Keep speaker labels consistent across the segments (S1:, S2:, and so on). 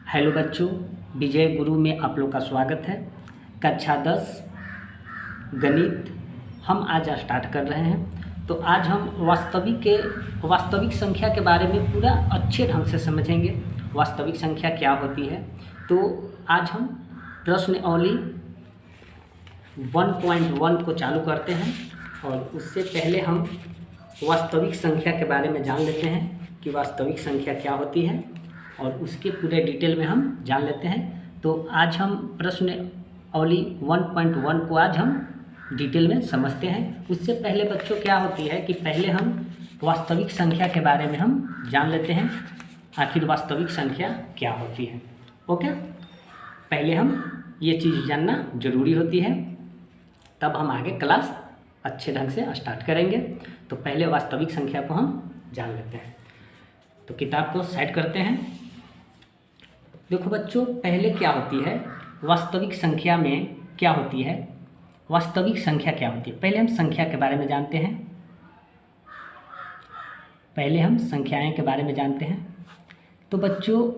S1: Hello बच्चों, विजय गुरु में आप लोग का स्वागत है। कक्षा 10 गणित हम आज स्टार्ट कर रहे हैं। तो आज हम वास्तविक संख्या के बारे में पूरा अच्छे ढंग से समझेंगे। वास्तविक संख्या क्या होती है। तो आज हम प्रश्नावली 1.1 को चालू करते हैं और उससे पहले हम वास्तविक संख्या के बारे में जान लेते हैं कि वास्तविक संख्या क्या होती है और उसके पूरे डिटेल में हम जान लेते हैं। तो आज हम प्रश्नावली 1.1 को आज हम डिटेल में समझते हैं। उससे पहले बच्चों क्या होती है कि पहले हम वास्तविक संख्या के बारे में हम जान लेते हैं, आखिर वास्तविक संख्या क्या होती है। ओके, पहले हम ये चीज़ जानना ज़रूरी होती है, तब हम आगे क्लास अच्छे ढंग से स्टार्ट करेंगे। तो पहले वास्तविक संख्या को हम जान लेते हैं। तो किताब को साइड करते हैं। देखो बच्चों, पहले क्या होती है वास्तविक संख्या में क्या होती है, वास्तविक संख्या क्या होती है। पहले हम संख्या के बारे में जानते हैं। पहले हम संख्याएं के बारे में जानते हैं। तो बच्चों,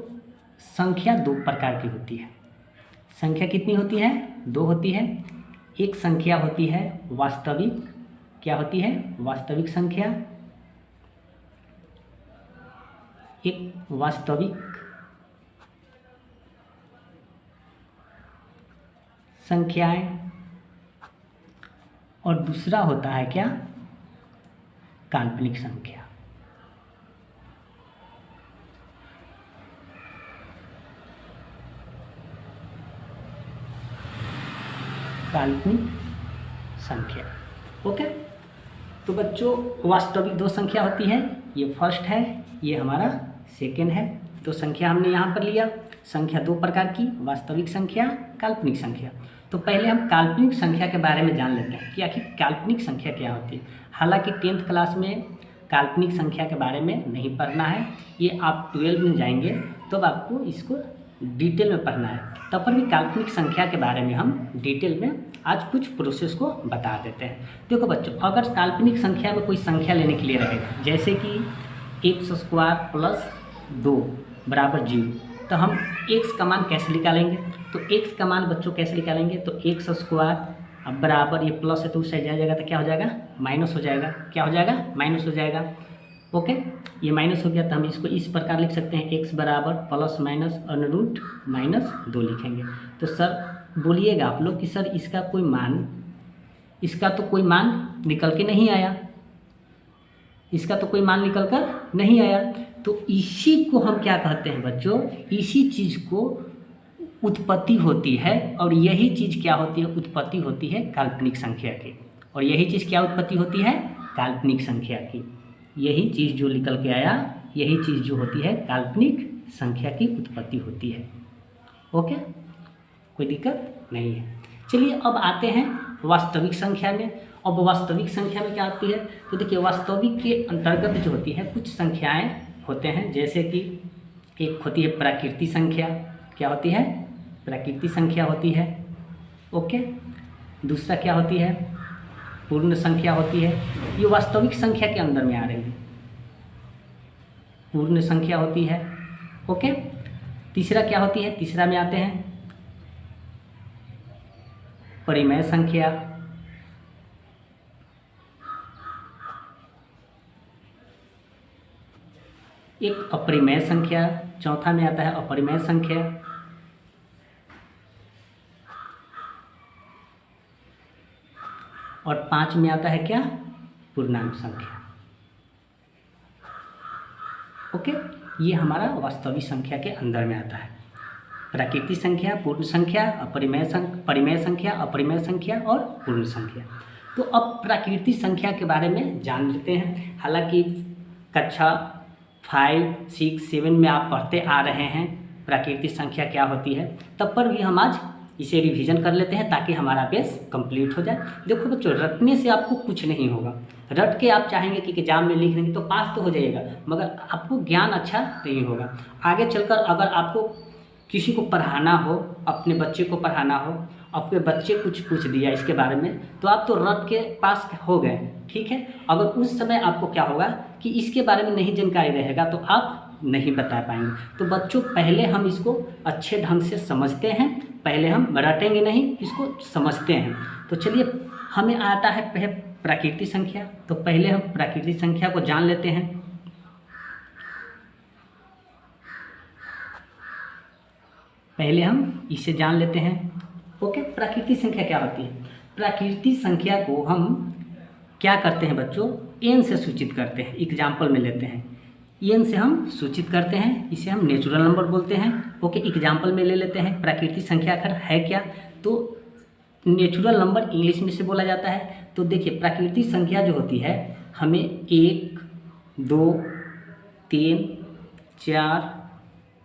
S1: संख्या दो प्रकार की होती है। संख्या कितनी होती है? दो होती है। एक संख्या होती है वास्तविक, क्या होती है? वास्तविक संख्या। एक वास्तविक संख्याएं और दूसरा होता है क्या? काल्पनिक संख्या। काल्पनिक संख्या। ओके, तो बच्चों वास्तविक दो संख्या होती है। ये फर्स्ट है, ये हमारा सेकेंड है। तो संख्या हमने यहाँ पर लिया, संख्या दो प्रकार की, वास्तविक संख्या, काल्पनिक संख्या। तो पहले हम काल्पनिक संख्या के बारे में जान लेते हैं कि आखिर काल्पनिक संख्या क्या होती है। हालांकि 10th क्लास में काल्पनिक संख्या के बारे में नहीं पढ़ना है, ये आप 12 में जाएंगे तो आपको इसको डिटेल में पढ़ना है। तब पर भी काल्पनिक संख्या के बारे में हम डिटेल में आज कुछ प्रोसेस को बता देते हैं। देखो बच्चों, अगर काल्पनिक संख्या में कोई संख्या लेने के लिए रहेगा, जैसे कि x² + 2 = 0, तो हम x का मान कैसे निकालेंगे? तो x का मान बच्चों कैसे निकालेंगे? तो x² अब बराबर, ये प्लस है तो उससे जाएगा तो क्या हो जाएगा? माइनस हो जाएगा। क्या हो जाएगा? माइनस हो जाएगा। ओके, ये माइनस हो गया तो हम इसको इस प्रकार लिख सकते हैं, x बराबर ±√-2 लिखेंगे। तो सर बोलिएगा आप लोग कि सर इसका तो कोई मान निकल के नहीं आया, इसका तो कोई मान निकल कर नहीं आया। तो इसी को हम क्या कहते हैं बच्चों? इसी चीज़ को उत्पत्ति होती है, और यही चीज़ क्या होती है? उत्पत्ति होती है काल्पनिक संख्या की। और यही चीज़ क्या उत्पत्ति होती है? काल्पनिक संख्या की। यही चीज़ जो निकल के आया, यही चीज़ जो होती है काल्पनिक संख्या की उत्पत्ति होती है। ओके, कोई दिक्कत नहीं है। चलिए अब आते हैं वास्तविक संख्या में। अब वास्तविक संख्या में क्या होती है? तो देखिए, वास्तविक के अंतर्गत जो होती है कुछ संख्याएं होते हैं, जैसे कि एक होती है प्राकृतिक संख्या। क्या होती है? प्राकृतिक संख्या होती है। ओके, दूसरा क्या होती है? पूर्ण संख्या होती है। ये वास्तविक संख्या के अंदर में आ रही है, पूर्ण संख्या होती है। ओके, तीसरा क्या होती है? तीसरा में आते हैं परिमेय संख्या। एक अपरिमेय संख्या। चौथा में आता है अपरिमेय संख्या। और 5 में आता है क्या? पूर्णांक संख्या। ओके, ये हमारा वास्तविक संख्या के अंदर में आता है। प्राकृतिक संख्या, पूर्ण संख्या, परिमेय संख्या, अपरिमेय संख्या और पूर्ण संख्या। तो अब प्राकृतिक संख्या के बारे में जान लेते हैं। हालांकि कक्षा 5, 6, 7 में आप पढ़ते आ रहे हैं प्राकृतिक संख्या क्या होती है, तब पर भी हम आज इसे रिवीजन कर लेते हैं ताकि हमारा बेस कंप्लीट हो जाए। देखो बच्चों, रटने से आपको कुछ नहीं होगा। रट के आप चाहेंगे कि एग्जाम में लिख देंगे तो पास तो हो जाइएगा, मगर आपको ज्ञान अच्छा नहीं होगा। आगे चलकर अगर आपको किसी को पढ़ाना हो, अपने बच्चे को पढ़ाना हो, आपके बच्चे कुछ पूछ दिया इसके बारे में, तो आप तो रट के पास हो गए, ठीक है। अगर उस समय आपको क्या होगा कि इसके बारे में नहीं जानकारी रहेगा तो आप नहीं बता पाएंगे। तो बच्चों पहले हम इसको अच्छे ढंग से समझते हैं, पहले हम रटेंगे नहीं, इसको समझते हैं। तो चलिए, हमें आता है प्राकृतिक संख्या। तो पहले हम प्राकृतिक संख्या को जान लेते हैं। पहले हम इसे जान लेते हैं। ओके, प्राकृतिक संख्या क्या होती है? प्राकृतिक संख्या को हम क्या करते हैं बच्चों? n से सूचित करते हैं। एग्जाम्पल में लेते हैं, n से हम सूचित करते हैं, इसे हम नेचुरल नंबर बोलते हैं। ओके, एग्जाम्पल में ले लेते हैं। प्राकृतिक संख्या आखिर है क्या? तो नेचुरल नंबर इंग्लिश में से बोला जाता है। तो देखिए, प्राकृतिक संख्या जो होती है, हमें 1, 2, 3, 4,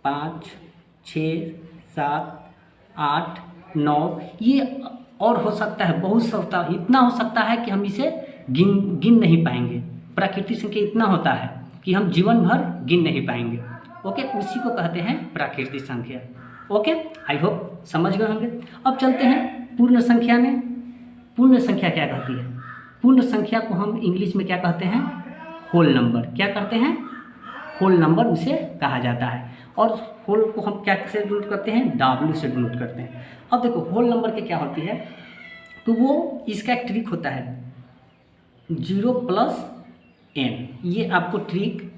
S1: 5, 6, 7, 8, 9, ये और हो सकता है, बहुत सकता, इतना हो सकता है कि हम इसे गिन नहीं पाएंगे। प्राकृतिक संख्या इतना होता है कि हम जीवन भर गिन नहीं पाएंगे। ओके, उसी को कहते हैं प्राकृतिक संख्या। ओके, आई होप समझ गए होंगे। अब चलते हैं पूर्ण संख्या में। पूर्ण संख्या क्या कहती है? पूर्ण संख्या को हम इंग्लिश में क्या कहते हैं? Whole number. क्या करते हैं? होल नंबर उसे कहा जाता है। और होल को हम क्या से डिनोट करते हैं? W से डिनोट करते हैं। अब देखो, होल नंबर की क्या होती है? तो वो इसका एक ट्रिक होता है 0 + n। ये आपको ट्रिक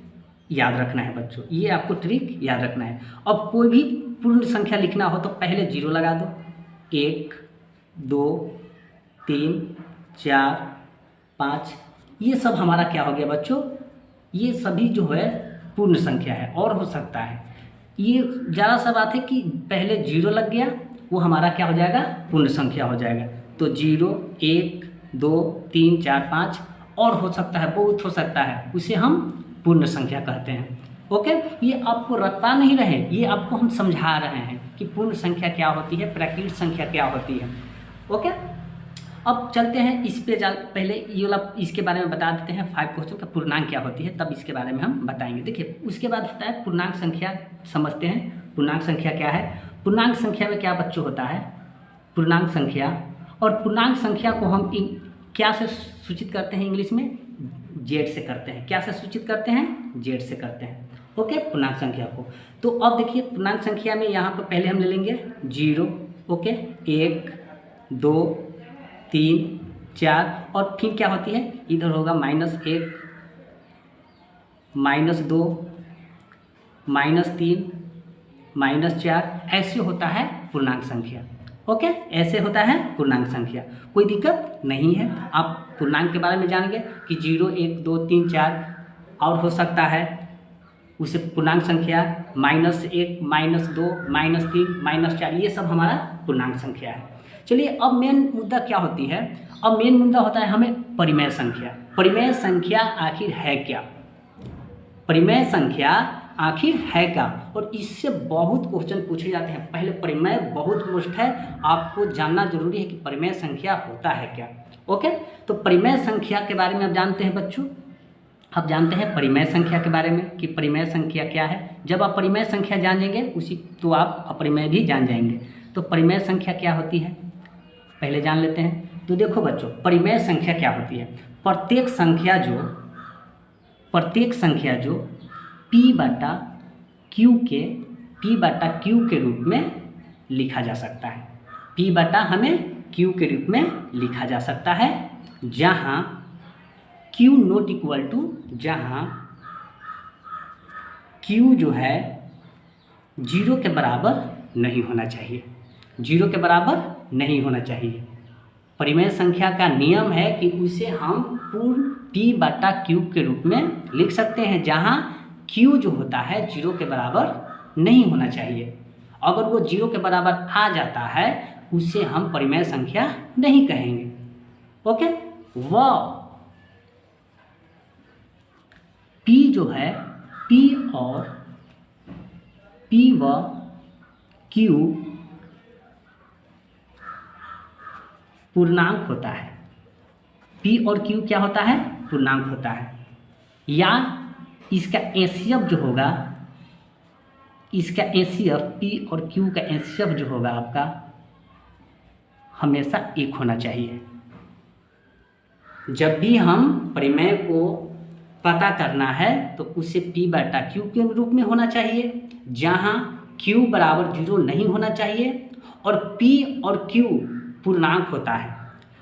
S1: याद रखना है बच्चों, ये आपको ट्रिक याद रखना है। अब कोई भी पूर्ण संख्या लिखना हो तो पहले 0 लगा दो। 1, 2, 3, 4, 5, ये सब हमारा क्या हो गया बच्चों? ये सभी जो है पूर्ण संख्या है। और हो सकता है, ये ज़्यादा सा बात है कि पहले 0 लग गया, वो हमारा क्या हो जाएगा? पूर्ण संख्या हो जाएगा। तो 0, 1, 2, 3, 4, 5 और हो सकता है, बहुत हो सकता है, उसे हम पूर्ण संख्या कहते हैं। ओके, ये आपको रटता नहीं रहे, ये आपको हम समझा रहे हैं कि पूर्ण संख्या क्या होती है, प्राकृतिक संख्या क्या होती है। ओके, अब चलते हैं इस पे पहले ये वाला इसके बारे में बता देते हैं 5 क्वेश्चन का पूर्णांक क्या होती है, तब इसके बारे में हम बताएंगे। देखिए, उसके बाद होता है पूर्णांक संख्या। समझते हैं पूर्णांक संख्या क्या है। पूर्णांक संख्या में क्या बच्चों होता है? पूर्णांक संख्या, और पूर्णांक संख्या को हम क्या से सूचित करते हैं? इंग्लिश में Z से करते हैं। क्या से सूचित करते हैं? Z से करते हैं। ओके, पूर्णांक संख्या को। तो अब देखिए, पूर्णांक संख्या में यहाँ पर पहले हम ले लेंगे 0, ओके, 1, 2, 3, 4 और फिर क्या होती है? इधर होगा -1, -2, -3, -4, ऐसे होता है पूर्णांक संख्या। ओके, ऐसे होता है पूर्णांक संख्या। कोई दिक्कत नहीं है। आप पूर्णांक के बारे में जानेंगे कि 0, 1, 2, 3, 4 और हो सकता है उसे पूर्णांक संख्या -1, -2, -3, -4, ये सब हमारा पूर्णांक संख्या है। चलिए, अब मेन मुद्दा क्या होती है? अब मेन मुद्दा होता है हमें परिमेय संख्या। परिमेय संख्या आखिर है क्या? परिमेय संख्या आखिर है क्या? और इससे बहुत क्वेश्चन पूछे जाते हैं। पहले परिमेय बहुत मुश्किल है, आपको जानना जरूरी है कि परिमेय संख्या होता है क्या। ओके, तो परिमेय संख्या के बारे में आप जानते हैं बच्चों। आप जानते हैं परिमेय संख्या के बारे में कि परिमेय संख्या क्या है। जब आप परिमेय संख्या जानेंगे उसी तो आप अपरिमेय भी जान जाएंगे। तो परिमेय संख्या क्या होती है पहले जान लेते हैं। तो देखो बच्चों, परिमेय संख्या क्या होती है? प्रत्येक संख्या जो P/Q के रूप में लिखा जा सकता है। P/Q के रूप में लिखा जा सकता है, जहाँ Q नॉट इक्वल टू, जहाँ Q जो है 0 के बराबर नहीं होना चाहिए। 0 के बराबर नहीं होना चाहिए। परिमेय संख्या का नियम है कि उसे हम पूर्ण P/Q के रूप में लिख सकते हैं, जहाँ Q जो होता है 0 के बराबर नहीं होना चाहिए। अगर वो 0 के बराबर आ जाता है उसे हम परिमेय संख्या नहीं कहेंगे। ओके, वह P जो है, P व Q पूर्णांक होता है। P और Q क्या होता है? पूर्णांक होता है। या इसका एचसीएफ जो होगा, इसका एचसीएफ P और Q का एचसीएफ जो होगा आपका हमेशा 1 होना चाहिए। जब भी हम परिमेय को पता करना है तो उसे p/q के रूप में होना चाहिए, जहाँ q बराबर 0 नहीं होना चाहिए और p और q पूर्णांक होता है।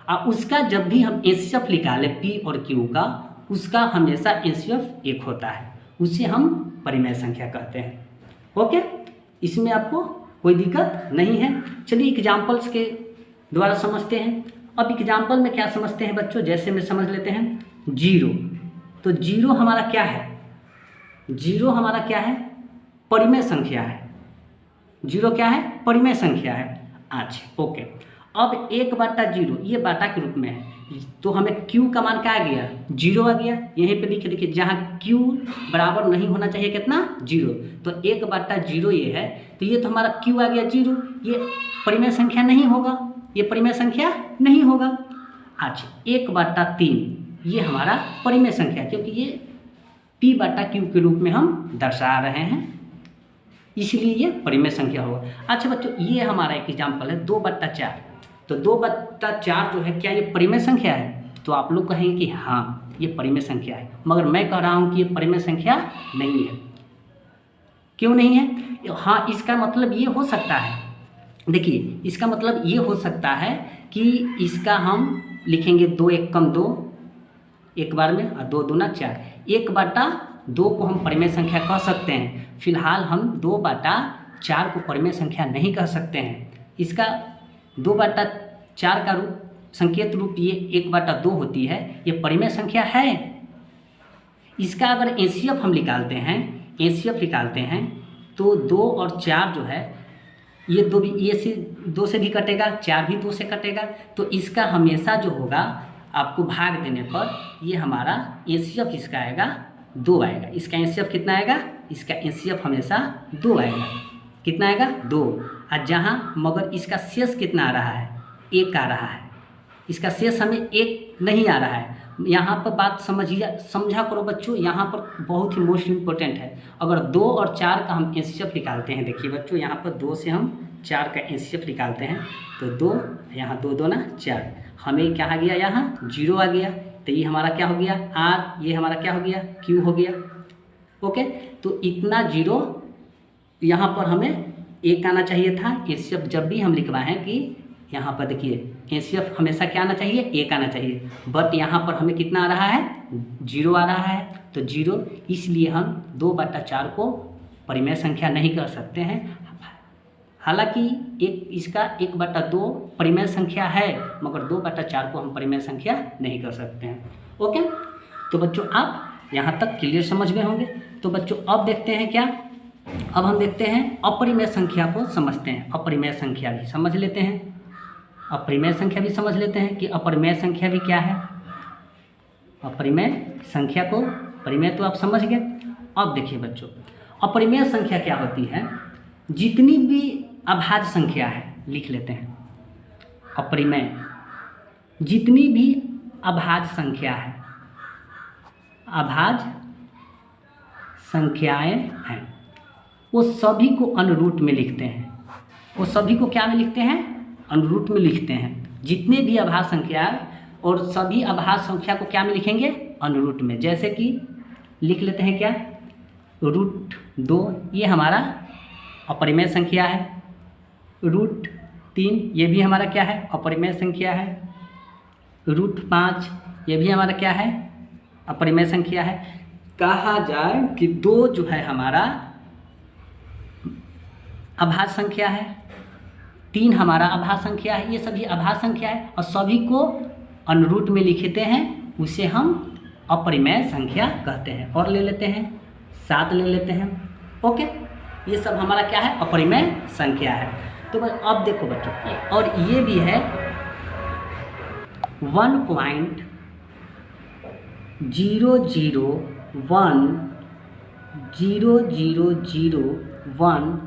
S1: और उसका जब भी हम एचसीएफ निकालें p और q का, उसका हमेशा एचसीएफ 1 होता है, उसे हम परिमेय संख्या कहते हैं। ओके, इसमें आपको कोई दिक्कत नहीं है। चलिए एग्जाम्पल्स के द्वारा समझते हैं। अब एग्जाम्पल में क्या समझते हैं बच्चों, जैसे में समझ लेते हैं 0। तो 0 हमारा क्या है? 0 हमारा क्या है? परिमेय संख्या है। 0 क्या है? परिमेय संख्या है। अच्छा ओके, अब 1/0 ये बाटा के रूप में है, तो हमें q का मान क्या आ गया? 0 आ गया। यहीं पे लिखे देखिए, जहाँ q बराबर नहीं होना चाहिए कितना? 0। तो 1/0 ये है, तो ये तो हमारा q आ गया 0। ये परिमेय संख्या नहीं होगा, ये परिमेय संख्या नहीं होगा। अच्छा 1/3 ये हमारा परिमेय संख्या, क्योंकि ये p/q के रूप में हम दर्शा रहे हैं, इसलिए ये परिमेय संख्या होगा। अच्छा बच्चों, ये हमारा एक एग्जाम्पल है 2/4। तो 2/4 जो है, क्या ये परिमेय संख्या है? तो आप लोग कहेंगे कि हाँ ये परिमेय संख्या है, मगर मैं कह रहा हूँ कि ये परिमेय संख्या नहीं है। क्यों नहीं है? हाँ, इसका मतलब ये हो सकता है, देखिए इसका मतलब ये हो सकता है कि इसका हम लिखेंगे 2 1 कम 2 एक बार में, और 2 दूना 4। 1/2 को हम परिमेय संख्या कह सकते हैं। फिलहाल हम 2/4 को परिमेय संख्या नहीं कह सकते हैं। इसका 2/4 का रूप, संकेत रूप ये 1/2 होती है, ये परिमेय संख्या है। इसका अगर एचसीएफ हम निकालते हैं, एचसीएफ निकालते हैं, तो 2 और 4 जो है, ये 2 भी, ये से 2 से भी कटेगा, 4 भी 2 से कटेगा, तो इसका हमेशा जो होगा आपको भाग देने पर ये हमारा एचसीएफ इसका आएगा 2 आएगा। इसका एचसीएफ कितना आएगा? इसका एचसीएफ हमेशा 2 आएगा। कितना आएगा? 2। और जहाँ मगर इसका शेष कितना आ रहा है? 1 आ रहा है। इसका शेष हमें 1 नहीं आ रहा है। यहाँ पर बात समझा करो बच्चों, यहाँ पर बहुत ही मोस्ट इम्पोर्टेंट है। अगर 2 और 4 का हम एचसीएफ निकालते हैं, देखिए बच्चों यहाँ पर 2 से हम 4 का एचसीएफ निकालते हैं, तो 2 यहाँ 2 2 ना 4, हमें क्या आ गया? यहाँ 0 आ गया। तो ये हमारा क्या हो गया? R। ये हमारा क्या हो गया? Q हो गया। ओके, तो इतना 0 यहाँ पर हमें 1 आना चाहिए था। एचसीएफ जब भी हम लिखवाएं कि यहाँ पर देखिए एचसीएफ हमेशा क्या आना चाहिए? 1 आना चाहिए, बट यहाँ पर हमें कितना आ रहा है? 0 आ रहा है। तो 0, इसलिए हम 2/4 को परिमेय संख्या नहीं कर सकते हैं। हालांकि इसका 1/2 परिमेय संख्या है, मगर 2/4 को हम परिमेय संख्या नहीं कर सकते हैं। ओके, तो बच्चों आप यहाँ तक क्लियर समझ गए होंगे। तो बच्चों अब देखते हैं क्या? अब हम देखते हैं अपरिमेय संख्या को समझते हैं। अपरिमेय संख्या भी समझ लेते हैं, अपरिमेय संख्या भी समझ लेते हैं कि अपरिमेय संख्या भी क्या है। अपरिमेय संख्या को, परिमेय तो आप समझ गए। अब देखिए बच्चों, अपरिमेय संख्या क्या होती है? जितनी भी अभाज्य संख्या है, लिख लेते हैं अपरिमेय, जितनी भी अभाज्य संख्या है, अभाज्य संख्याएं हैं, वो सभी को अनुरूट में लिखते हैं। वो सभी को क्या में लिखते हैं? अनुरूट में लिखते हैं। जितने भी अभाज्य संख्या और सभी अभाज्य संख्या को क्या में लिखेंगे? अनुरूट में। जैसे कि लिख लेते हैं क्या? √2 ये हमारा अपरिमेय संख्या है। √3 ये भी हमारा क्या है? अपरिमेय संख्या है। √5 ये भी हमारा क्या है? अपरिमेय संख्या है। कहा जाए कि 2 जो है हमारा अभाज्य संख्या है, 3 हमारा अभाज्य संख्या है। ये सभी अभाज्य संख्या है और सभी को अनुरूट में लिखते हैं, उसे हम अपरिमेय संख्या कहते हैं। और ले लेते हैं 7 ले लेते हैं। ओके, ये सब हमारा क्या है? अपरिमेय संख्या है। तो बस अब देखो बच्चों, और ये भी है 1.0010001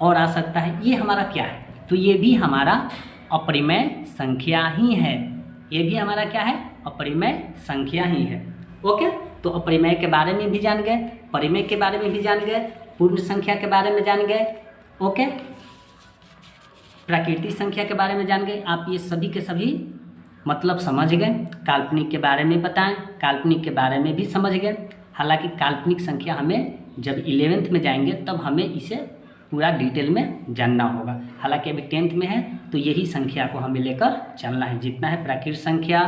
S1: और आ सकता है। ये हमारा क्या है? तो ये भी हमारा अपरिमेय संख्या ही है। ये भी हमारा क्या है? अपरिमेय संख्या ही है। ओके, तो अपरिमेय के बारे में भी जान गए, परिमेय के बारे में भी जान गए, पूर्ण संख्या के बारे में जान गए। ओके, प्राकृतिक संख्या के बारे में जान गए। आप ये सभी के सभी मतलब समझ गए, काल्पनिक के बारे में बताएं, काल्पनिक के बारे में भी समझ गए। हालांकि काल्पनिक संख्या हमें जब 11th में जाएंगे तब हमें इसे पूरा डिटेल में जानना होगा। हालांकि अभी 10th में है तो यही संख्या को हमें लेकर चलना है। जितना है प्राकृत संख्या,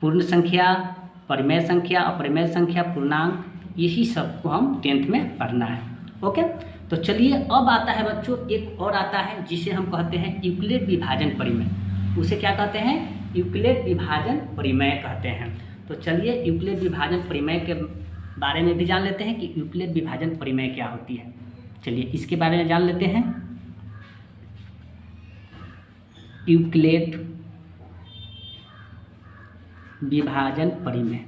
S1: पूर्ण संख्या, परिमेय संख्या, अपरिमेय संख्या, पूर्णांक, यही सब को हम 10th में पढ़ना है। ओके, तो चलिए अब आता है बच्चों एक और आता है जिसे हम कहते हैं यूक्लिड विभाजन परिमेय। उसे क्या कहते हैं? यूक्लिड विभाजन परिमेय कहते हैं। तो चलिए यूक्लिड विभाजन परिमेय के बारे में भी जान लेते हैं कि यूक्लिड विभाजन परिमेय क्या होती है। चलिए इसके बारे में जान लेते हैं। यूक्लिड विभाजन परिमेय,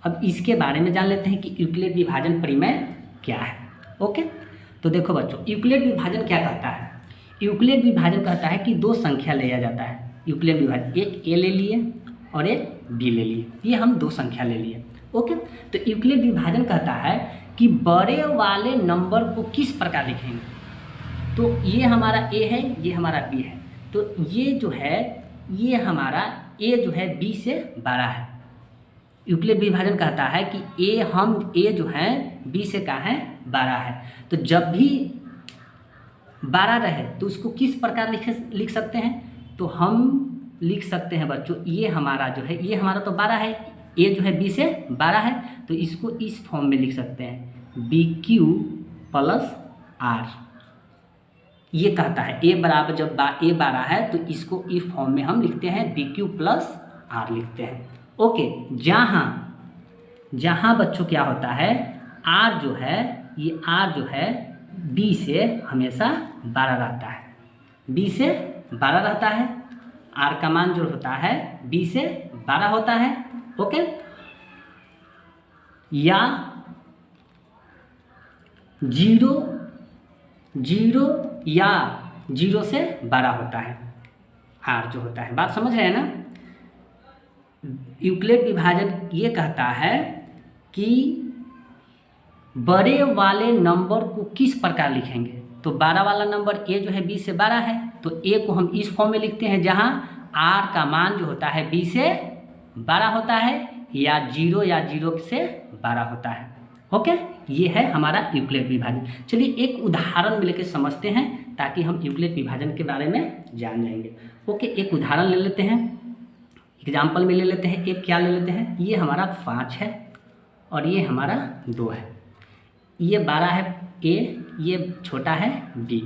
S1: अब इसके बारे में जान लेते हैं कि यूक्लिड विभाजन परिमेय क्या है। ओके, तो देखो बच्चों, यूक्लिड विभाजन क्या कहता है? यूक्लिड विभाजन कहता है कि दो संख्या लिया जाता है। यूक्लिड विभाजन, एक ए ले लिए और एक बी ले लिए, ये हम दो संख्या ले लिए। ओके, तो यूक्लिड विभाजन कहता है कि बड़े वाले नंबर को किस प्रकार लिखेंगे। तो ये हमारा ए है, ये हमारा बी है, तो ये जो है ये हमारा ए जो है बी से बड़ा है। यूक्लिड विभाजन कहता है कि ए जो है बी से क्या है? बड़ा है। तो जब भी बड़ा रहे तो उसको किस प्रकार लिख सकते हैं? तो हम लिख सकते हैं बच्चों, ये हमारा जो है, ये हमारा तो बड़ा है, ए जो है बी से बड़ा है, तो इसको इस फॉर्म में लिख सकते हैं, बी क्यू प्लस आर। ये कहता है ए बराबर, जब ए बड़ा है तो इसको इस फॉर्म में हम लिखते हैं, बी क्यू प्लस आर लिखते हैं। ओके, जहाँ बच्चों क्या होता है, आर जो है, ये आर जो है बी से हमेशा बड़ा रहता है, बी से बड़ा रहता है। आर का मान जो होता है बी से बड़ा होता है। ओके, या जीरो या जीरो से बड़ा होता है आर जो होता है। बात समझ रहे हैं ना? यूक्लिड विभाजन ये कहता है कि बड़े वाले नंबर को किस प्रकार लिखेंगे। तो बड़ा वाला नंबर ए जो है बी से बड़ा है, तो ए को हम इस फॉर्म में लिखते हैं जहां आर का मान जो होता है बी से बड़ा होता है, या जीरो से बड़ा होता है। ओके, ये है हमारा यूक्लिड विभाजन। चलिए एक उदाहरण में लेके समझते हैं ताकि हम यूक्लिड विभाजन के बारे में जान जाएंगे। ओके, एक उदाहरण ले लेते हैं, एग्जाम्पल में ले लेते हैं। एक क्या ले लेते हैं, ये हमारा 5 है और ये हमारा 2 है। ये बड़ा है ए, ये छोटा है बी।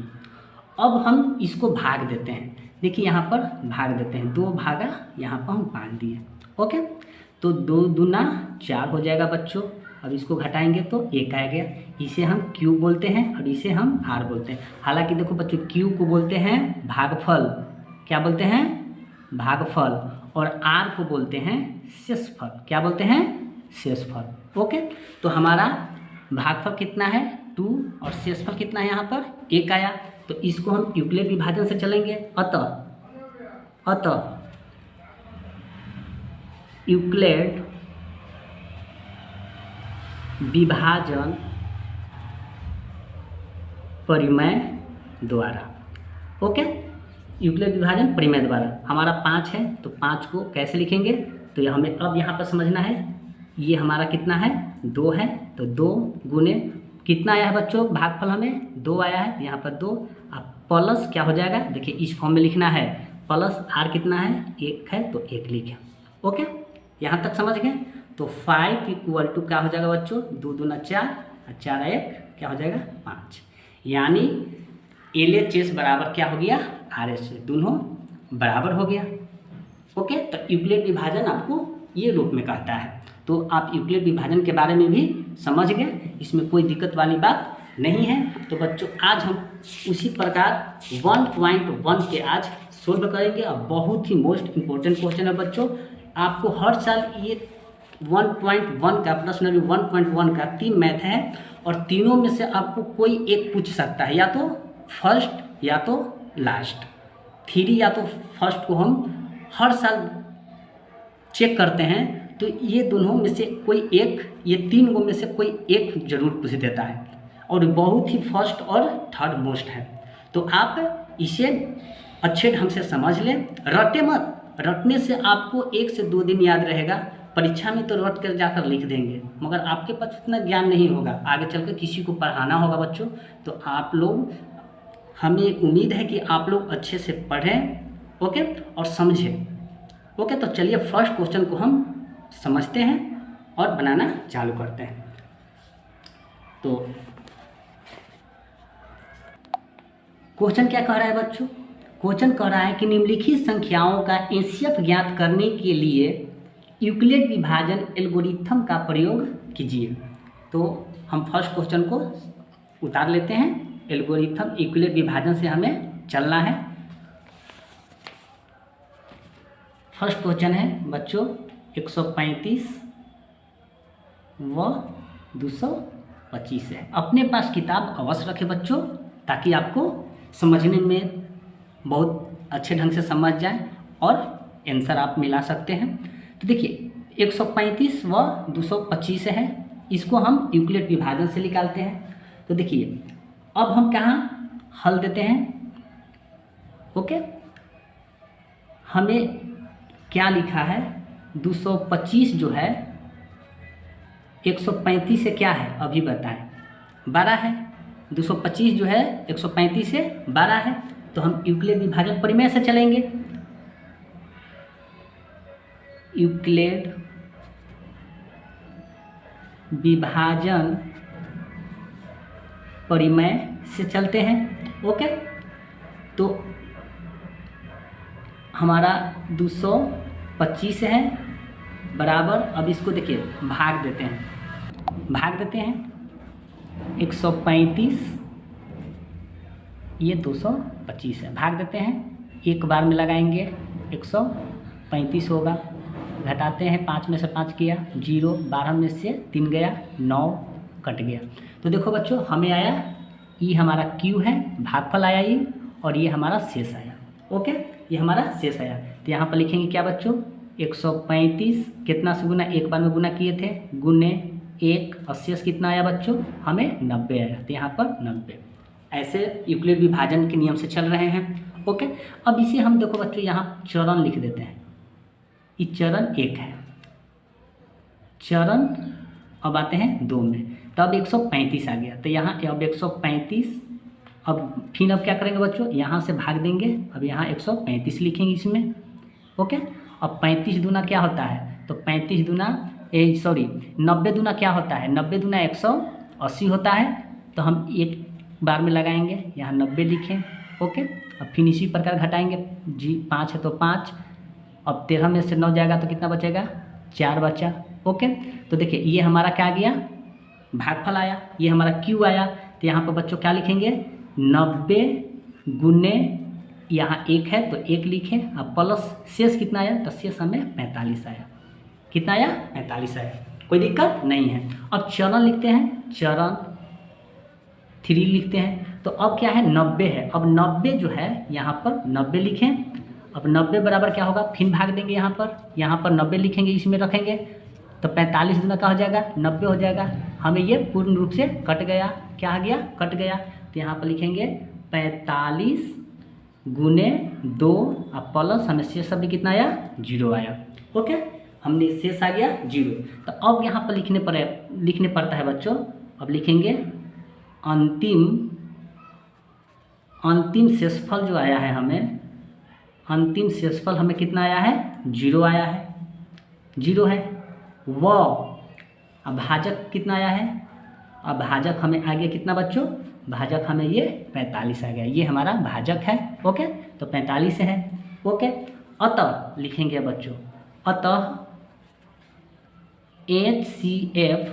S1: अब हम इसको भाग देते हैं। देखिए यहाँ पर भाग देते हैं, 2 भागा, यहाँ पर हम 5 दिए। ओके, तो 2 दूना 4 हो जाएगा बच्चों। अब इसको घटाएंगे तो 1 आ गया। इसे हम क्यू बोलते हैं और इसे हम आर बोलते हैं। हालांकि देखो बच्चों, क्यू को बोलते हैं भागफल, क्या बोलते हैं? भागफल। और आर को बोलते हैं शेषफल, क्या बोलते हैं? शेषफल। ओके, तो हमारा भागफल कितना है 2 और शेषफल कितना है यहाँ पर 1 आया। तो इसको हम यूक्लिड विभाजन से चलेंगे। अतः यूक्लिड विभाजन परिमेय द्वारा। ओके, यूक्लिड विभाजन परिमेय द्वारा हमारा 5 है, तो 5 को कैसे लिखेंगे? तो ये हमें अब यहाँ पर समझना है। ये हमारा कितना है 2 है, तो 2 गुने कितना आया है बच्चों, भागफल हमें 2 आया है, यहाँ पर 2। अब प्लस क्या हो जाएगा, देखिए इस फॉर्म में लिखना है, प्लस आर कितना है 1 है, तो 1 लिखें। ओके, यहाँ तक समझ गए? तो 5 इक्वल टू क्या हो जाएगा बच्चों, 2 दूना 4 और 4 1 क्या हो जाएगा 5। यानी LHS बराबर क्या हो गया RHS, दोनों बराबर हो गया। ओके, तो यूक्लिड विभाजन आपको ये रूप में कहता है। तो आप यूक्लिड विभाजन के बारे में भी समझ गए, इसमें कोई दिक्कत वाली बात नहीं है। तो बच्चों आज हम उसी प्रकार 1.1 के आज सोल्व करेंगे। और बहुत ही मोस्ट इम्पोर्टेंट क्वेश्चन है बच्चों। आपको हर साल ये 1.1 का प्लस 1.1 का 3 मैथ है, और तीनों में से आपको कोई एक पूछ सकता है, या तो फर्स्ट या तो लास्ट। 3 या तो फर्स्ट को हम हर साल चेक करते हैं, तो ये दोनों में से कोई एक, ये 3 में से कोई एक जरूर पूछ देता है, और बहुत ही फर्स्ट और थर्ड मोस्ट है। तो आप इसे अच्छे ढंग से समझ लें, रटे मत, रटने से आपको 1 से 2 दिन याद रहेगा, परीक्षा में तो रट कर जाकर लिख देंगे, मगर आपके पास इतना ज्ञान नहीं होगा, आगे चलकर किसी को पढ़ाना होगा बच्चों। तो आप लोग, हमें उम्मीद है कि आप लोग अच्छे से पढ़ें, ओके, और समझें, ओके। तो चलिए फर्स्ट क्वेश्चन को हम समझते हैं और बनाना चालू करते हैं। तो क्वेश्चन क्या कह रहा है बच्चों? क्वेश्चन कह रहा है कि निम्नलिखित संख्याओं का एचसीएफ ज्ञात करने के लिए यूक्लिड विभाजन एल्गोरिथम का प्रयोग कीजिए। तो हम फर्स्ट क्वेश्चन को उतार लेते हैं। एल्गोरिथम यूक्लिड विभाजन से हमें चलना है। फर्स्ट क्वेश्चन है बच्चों 135 व 225 है। अपने पास किताब अवश्य रखें बच्चों, ताकि आपको समझने में बहुत अच्छे ढंग से समझ जाए और आंसर आप मिला सकते हैं। तो देखिए 135 व 225 है, इसको हम यूक्लिड विभाजन से निकालते हैं। तो देखिए अब हम कहाँ हल देते हैं, ओके। हमें क्या लिखा है, 225 जो है 135 से क्या है अभी बताएं, 12 है। 225 जो है 135 से 12 है। तो हम यूक्लिड विभाजन प्रमेय से चलेंगे। यूक्लिड विभाजन परिमेय से चलते हैं, ओके। तो हमारा 225 है बराबर, अब इसको देखिए भाग देते हैं 135, ये 225 है, भाग देते हैं, एक बार में लगाएंगे 135 होगा, घटाते हैं 5 में से 5 किया 0, 12 में से 3 गया 9, कट गया। तो देखो बच्चों हमें आया, ये हमारा Q है, भागफल आया ये, और ये हमारा शेष आया, ओके, ये हमारा शेष आया। तो यहाँ पर लिखेंगे क्या बच्चों, 135 कितना से गुना, एक बार में गुना किए थे, गुने 1, और शेष कितना आया बच्चों, हमें 90 आया। तो यहाँ पर 90, ऐसे यूक्लिड विभाजन के नियम से चल रहे हैं, ओके। अब इसे हम देखो बच्चों यहाँ चरण लिख देते हैं, ये चरण 1 है, चरण अब आते हैं 2 में, तो अब 135 आ गया। तो यहाँ अब 135, अब फिर अब क्या करेंगे बच्चों, यहाँ से भाग देंगे, अब यहाँ 135 लिखेंगे इसमें, ओके। अब 35 दूना क्या होता है, तो 35 दूना 90 दूना क्या होता है, 90 दूना 180 होता है। तो हम एक बार में लगाएंगे, यहाँ 90 लिखें, ओके। अब फिर इसी प्रकार घटाएंगे, 5 है तो 5, अब 13 में से 9 जाएगा तो कितना बचेगा, 4 बचा, ओके। तो देखिए ये हमारा क्या आ गया, भागफल आया, ये हमारा Q आया। तो यहाँ पर बच्चों क्या लिखेंगे, 90 गुने यहाँ 1 है तो 1 लिखें, अब प्लस शेष कितना आया, तो शेष हमें 45 आया, कितना आया, 45 आया, कोई दिक्कत नहीं है। अब चरण लिखते हैं, चरण 3 लिखते हैं। तो अब क्या है, 90 है, अब 90 जो है यहाँ पर 90 लिखें, अब 90 बराबर क्या होगा, फिर भाग देंगे, यहाँ पर 90 लिखेंगे, इसमें रखेंगे, तो 45 दूना का हो जाएगा 90 हो जाएगा। हमें ये पूर्ण रूप से कट गया, क्या आ गया, कट गया। तो यहाँ पर लिखेंगे 45 गुने 2 और प्लस हमें शेष शब्द कितना आया, 0 आया, ओके। हमने शेष आ गया 0। तो अब यहाँ पर लिखने पड़ता है बच्चों, अब लिखेंगे अंतिम शेषफल जो आया है हमें, अंतिम शेषफल हमें कितना आया है, 0 आया है, 0 है। व भाजक कितना आया है, अब भाजक हमें आ गया कितना बच्चों, भाजक हमें ये 45 आ गया, ये हमारा भाजक है, ओके। तो 45 है, ओके। अतः लिखेंगे बच्चों, अतः HCF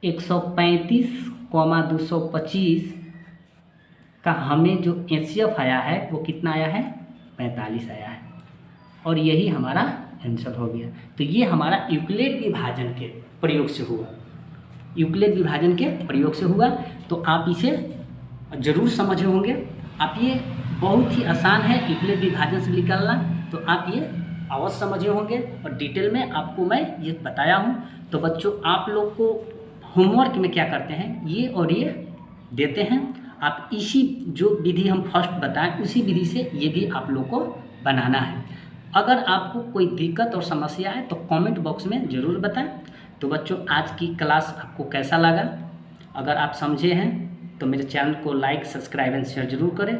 S1: 135,225 का हमें जो HCF आया है वो कितना आया है, 45 आया है, और यही हमारा आंसर हो गया। तो ये हमारा यूक्लिड विभाजन के प्रयोग से हुआ, यूक्लिड विभाजन के प्रयोग से हुआ। तो आप इसे ज़रूर समझे होंगे, आप ये बहुत ही आसान है यूक्लिड विभाजन से निकालना, तो आप ये अवश्य समझे होंगे, और डिटेल में आपको मैं ये बताया हूँ। तो बच्चों आप लोग को होमवर्क में क्या करते हैं, ये और ये देते हैं, आप इसी जो विधि हम फर्स्ट बताएं उसी विधि से ये भी आप लोग को बनाना है। अगर आपको कोई दिक्कत और समस्या है तो कमेंट बॉक्स में ज़रूर बताएं। तो बच्चों, आज की क्लास आपको कैसा लगा? अगर आप समझे हैं तो मेरे चैनल को लाइक, सब्सक्राइब एंड शेयर ज़रूर करें।